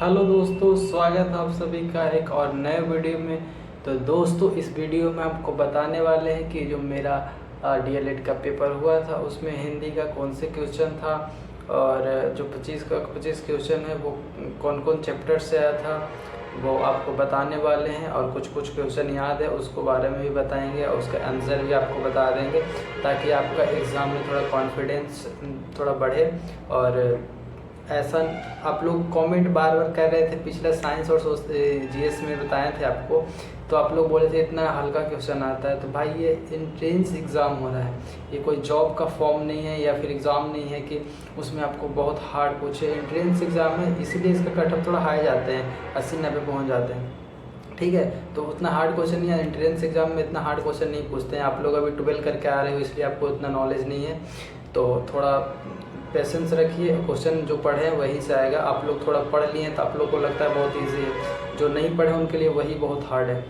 Hello दोस्तों, स्वागत है आप सभी का एक और नए वीडियो में। तो दोस्तों, इस वीडियो में आपको बताने वाले हैं कि जो मेरा डीएलएड का पेपर हुआ था उसमें हिंदी का कौन से क्वेश्चन था और जो 25 क्वेश्चन है वो कौन कौन चैप्टर से आया था वो आपको बताने वाले हैं। और कुछ क्वेश्चन याद है उसको बारे में भी बताएंगे और उसका आंसर भी आपको बता देंगे ताकि आपका एग्ज़ाम में थोड़ा कॉन्फिडेंस थोड़ा बढ़े। और ऐसा आप लोग कमेंट बार बार कर रहे थे, पिछला साइंस और जीएस में बताए थे आपको, तो आप लोग बोले थे इतना हल्का क्वेश्चन आता है। तो भाई ये एंट्रेंस एग्ज़ाम हो रहा है, ये कोई जॉब का फॉर्म नहीं है या फिर एग्ज़ाम नहीं है कि उसमें आपको बहुत हार्ड पूछे। एंट्रेंस एग्ज़ाम है इसलिए इसका कट ऑफ थोड़ा हाई जाते हैं, 80-90 पहुँच जाते हैं। ठीक है, तो उतना हार्ड क्वेश्चन नहीं है, एंट्रेंस एग्जाम में इतना हार्ड क्वेश्चन नहीं पूछते हैं। आप लोग अभी 12 करके आ रहे हो इसलिए आपको इतना नॉलेज नहीं है, तो थोड़ा पेशेंस रखिए। क्वेश्चन जो पढ़े हैं वहीं से आएगा। आप लोग थोड़ा पढ़ लिए हैं तो आप लोग को लगता है बहुत ईजी है, जो नहीं पढ़े उनके लिए वही बहुत हार्ड है।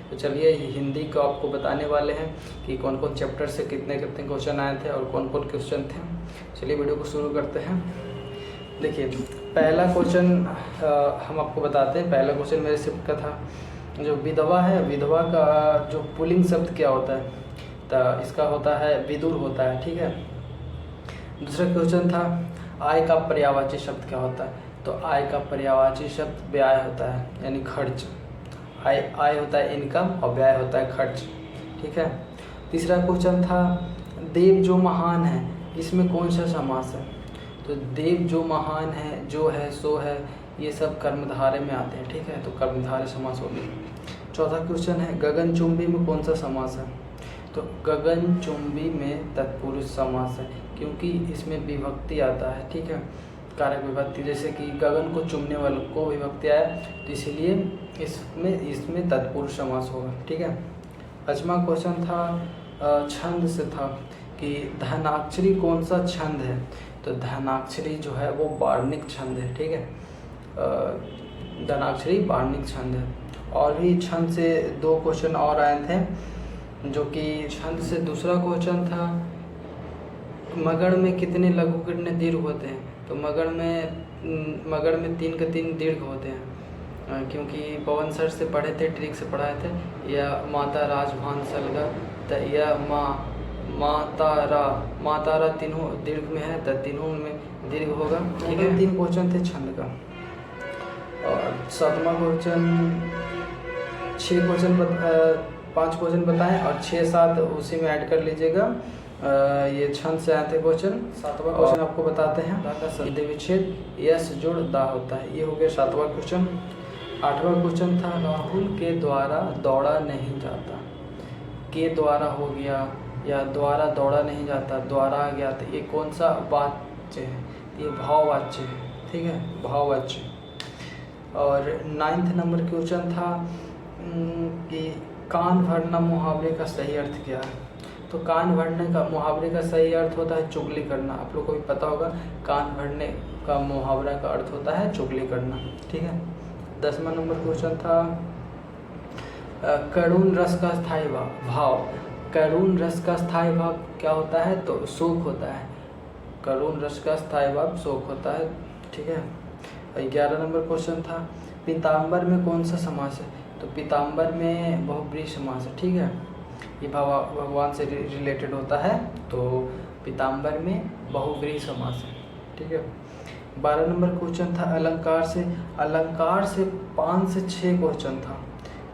तो चलिए हिंदी को आपको बताने वाले हैं कि कौन कौन चैप्टर से कितने कितने क्वेश्चन आए थे और कौन कौन क्वेश्चन थे। चलिए वीडियो को शुरू करते हैं। देखिए पहला क्वेश्चन हम आपको बताते हैं। पहला क्वेश्चन मेरे शिफ्ट का था, जो विधवा है, विधवा का जो पुल्लिंग शब्द क्या होता है, तो इसका होता है विदुर होता है। ठीक है। दूसरा क्वेश्चन था आय का पर्यायवाची शब्द क्या होता है, तो आय का पर्यायवाची शब्द व्यय होता है यानी खर्च। आय होता है इनकम और व्यय होता है खर्च। ठीक है। तीसरा क्वेश्चन था देव जो महान है, इसमें कौन सा समास है, तो देव जो महान है, जो है सो है, ये सब कर्मधारय में आते हैं। ठीक है, तो कर्मधारय समास होगी। चौथा क्वेश्चन है गगनचुंबी में कौन सा समास है, तो गगनचुंबी में तत्पुरुष समास है क्योंकि इसमें विभक्ति आता है। ठीक है, कारक विभक्ति, जैसे कि गगन को चुमने वाले को विभक्ति आया तो इसीलिए इसमें तत्पुरुष समास होगा। ठीक है। पांचवा क्वेश्चन था छंद से था कि धनाक्षरी कौन सा छंद है, तो धनाक्षरी जो है वो बार्णिक छंद है। ठीक है, धनाक्षरी बार्णिक छंद है। और भी छंद से दो क्वेश्चन और आए थे, जो कि छंद से दूसरा क्वेश्चन था मगड़ में कितने लघु कितने दीर्घ होते हैं, तो मगड़ में 3 के 3 दीर्घ होते हैं क्योंकि पवन सर से पढ़े थे, ट्रिक से पढ़ाए थे। या माता राजभान सलगा, या मातारा तीनों दीर्घ में है तो तीनों में दीर्घ होगा। ठीक है, 3 क्वेश्चन थे छंद का। और 7वां क्वेश्चन 5 क्वेश्चन बताएं और 6-7 उसी में ऐड कर लीजिएगा। ये छंद से आए थे क्वेश्चन। 7वां क्वेश्चन आपको बताते हैं, दा का संधि विच्छेद यस जोड़ दा होता है, ये हो गया 7वां क्वेश्चन। 8वां क्वेश्चन था राहुल के द्वारा दौड़ा नहीं जाता, के द्वारा हो गया या द्वारा दौड़ा नहीं जाता, द्वारा आ गया, तो ये कौन सा वाच्य है, ये भाववाच्य है। ठीक है, भाववाच्य। और 9th नंबर क्वेश्चन था कि कान भरना मुहावरे का सही अर्थ क्या है, तो कान भरने का मुहावरे का सही अर्थ होता है चुगली करना। आप लोग को भी पता होगा कान भरने का मुहावरा का अर्थ होता है चुगली करना। ठीक है। 10वां नंबर क्वेश्चन था करुण रस का स्थायी भाव, करुण रस का स्थायी भाव क्या होता है, तो शोक होता है। करुण रस का स्थायी भाव शोक होता है। ठीक है। 11 नंबर क्वेश्चन था पीताम्बर में कौन सा समास है, तो पीताम्बर में बहुब्रीहि समास है। ठीक है, ये भगवान से रिलेटेड होता है, तो पीताम्बर में बहुब्रीहि समास है। ठीक है। 12 नंबर क्वेश्चन था अलंकार से 5 से 6 क्वेश्चन था,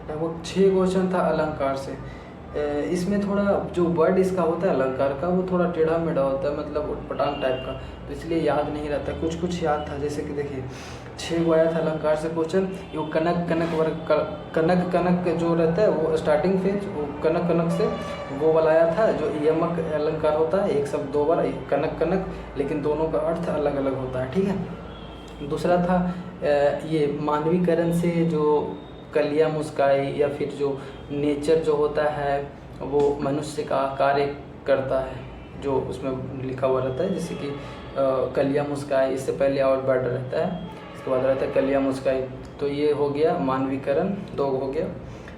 लगभग 6 क्वेश्चन था अलंकार से। इसमें थोड़ा जो वर्ड इसका होता है अलंकार का वो थोड़ा टेढ़ा मेढ़ा होता है, मतलब उटपटांग टाइप का, तो इसलिए याद नहीं रहता। कुछ याद था, जैसे कि देखिए 6 गो आया था अलंकार से क्वेश्चन। ये कनक जो रहता है वो स्टार्टिंग फेज वो कनक से वो वाला आया था, जो यमक अलंकार होता है, एक शब्द 2 बार कनक, लेकिन दोनों का अर्थ अलग अलग होता है। ठीक है। दूसरा था ये मानवीकरण से जो कलियाँ मुस्काई या फिर जो नेचर जो होता है वो मनुष्य का कार्य करता है, जो उसमें लिखा हुआ रहता है, जैसे कि कलियाँ मुस्काई, इससे पहले और वर्ड रहता है, इसके बाद रहता है कलियाँ मुस्काई, तो ये हो गया मानवीकरण 2 हो गया।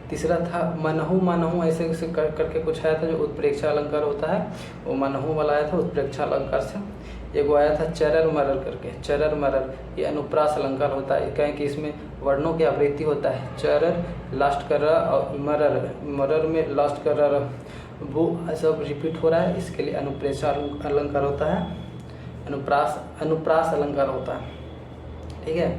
तीसरा था मनहु ऐसे करके कुछ आया था, जो उत्प्रेक्षा अलंकार होता है, वो मनहु वाला आया था उत्प्रेक्षा अलंकार से। एक आया था चरर मरर करके, चरर मरर, ये अनुप्रास अलंकार होता है। कहें कि इसमें वर्णों की आवृत्ति होता है, चरर लास्ट कर रहा और मरर, मरर में लास्ट कर रहा, वो सब रिपीट हो रहा है, इसके लिए अनुप्रेस अलंकार होता है, अनुप्रास अलंकार होता है, ठीक है।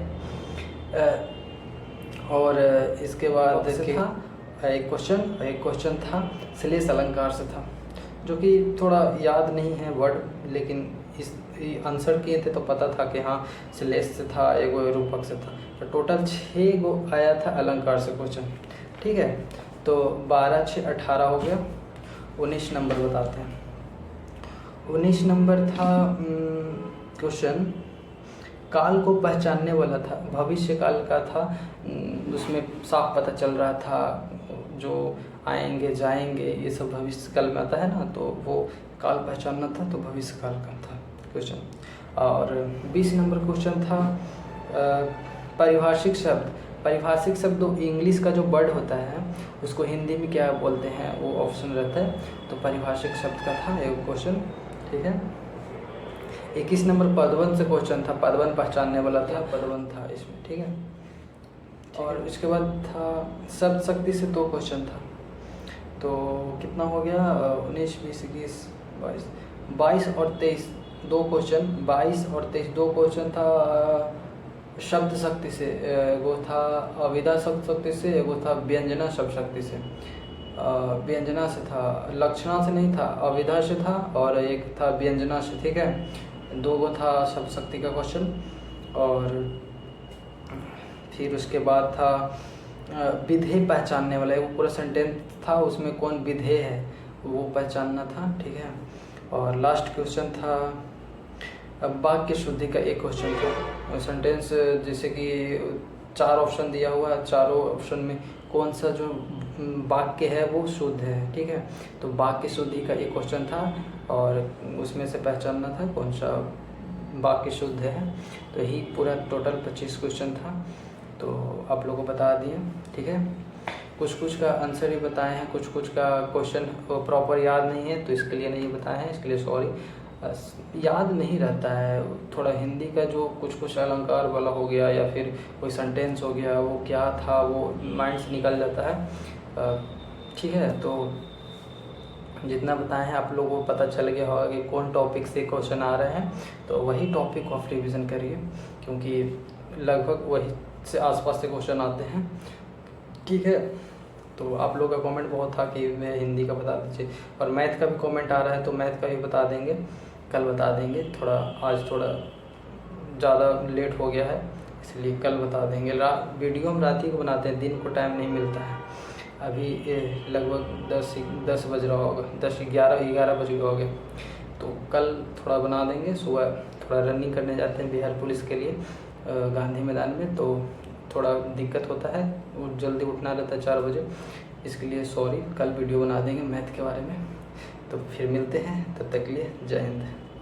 और इसके बाद था एक क्वेश्चन था श्लेष अलंकार से था, जो कि थोड़ा याद नहीं है वर्ड, लेकिन इस आंसर किए थे तो पता था कि हाँ श्लेष से था, एक रूपक से था। तो टोटल 6 गो आया था अलंकार से क्वेश्चन, ठीक है। तो 12, 6, 18 हो गया। 19 नंबर बताते हैं। 19 नंबर था क्वेश्चन काल को पहचानने वाला था, भविष्य काल का था, उसमें साफ पता चल रहा था जो आएंगे जाएंगे ये सब भविष्य काल में आता है ना, तो वो काल पहचानना था, तो भविष्य काल का था क्वेश्चन। और 20 नंबर क्वेश्चन था पारिभाषिक शब्द। पारिभाषिक शब्द इंग्लिश का जो वर्ड होता है उसको हिंदी में क्या बोलते हैं, वो ऑप्शन रहता है, तो पारिभाषिक शब्द का था एक क्वेश्चन, ठीक है। 21 नंबर पदवन से क्वेश्चन था, पदवन पहचानने वाला था, पदवन था इसमें, ठीक है। और इसके बाद था शब्द शक्ति से 2 क्वेश्चन था, तो कितना हो गया 19, 20, 21, 22 और 23 2 क्वेश्चन, 22 और 23 2 क्वेश्चन था शब्द शक्ति से, वो था अविदा शब्द शक्ति से, वो था व्यंजना शब्द शक्ति से। व्यंजना से था, लक्षणा से नहीं था, अविधा से था, और एक था व्यंजना से, ठीक है। 2 गो था शब्द शक्ति का क्वेश्चन। और फिर उसके बाद था विधेय पहचानने वाला, वो पूरा सेंटेंस था, उसमें कौन विधेय है वो पहचानना था, ठीक है। और लास्ट क्वेश्चन था वाक्य शुद्धि का एक क्वेश्चन था, सेंटेंस जैसे कि 4 ऑप्शन दिया हुआ है, चारों ऑप्शन में कौन सा जो वाक्य है वो शुद्ध है, ठीक है। तो वाक्य शुद्धि का एक क्वेश्चन था, और उसमें से पहचानना था कौन सा वाक्य शुद्ध है। तो यही पूरा टोटल 25 क्वेश्चन था, तो आप लोगों को बता दिए, ठीक है। कुछ का आंसर ही बताए हैं, कुछ का क्वेश्चन प्रॉपर याद नहीं है, तो इसके लिए नहीं बताए हैं, इसके लिए सॉरी। याद नहीं रहता है थोड़ा, हिंदी का जो कुछ अलंकार वाला हो गया या फिर कोई सेंटेंस हो गया, वो क्या था वो माइंड से निकल जाता है, ठीक है। तो जितना बताए हैं आप लोगों को पता चल गया होगा कि कौन टॉपिक से क्वेश्चन आ रहे हैं, तो वही टॉपिक को आप रिविज़न करिए, क्योंकि लगभग वही से आसपास से क्वेश्चन आते हैं, ठीक है। तो आप लोगों का कमेंट बहुत था कि मैं हिंदी का बता दीजिए, और मैथ का भी कमेंट आ रहा है, तो मैथ का भी बता देंगे, कल बता देंगे। थोड़ा आज थोड़ा ज़्यादा लेट हो गया है, इसलिए कल बता देंगे। वीडियो हम रात ही को बनाते हैं, दिन को टाइम नहीं मिलता है। अभी लगभग 10 बज रहा होगा, 11 बज गए होंगे, तो कल थोड़ा बना देंगे। सुबह थोड़ा रनिंग करने जाते हैं बिहार पुलिस के लिए गांधी मैदान में, तो थोड़ा दिक्कत होता है, वो जल्दी उठना रहता है 4 बजे, इसके लिए सॉरी। कल वीडियो बना देंगे मैथ के बारे में, तो फिर मिलते हैं, तब तक के लिए जय हिंद।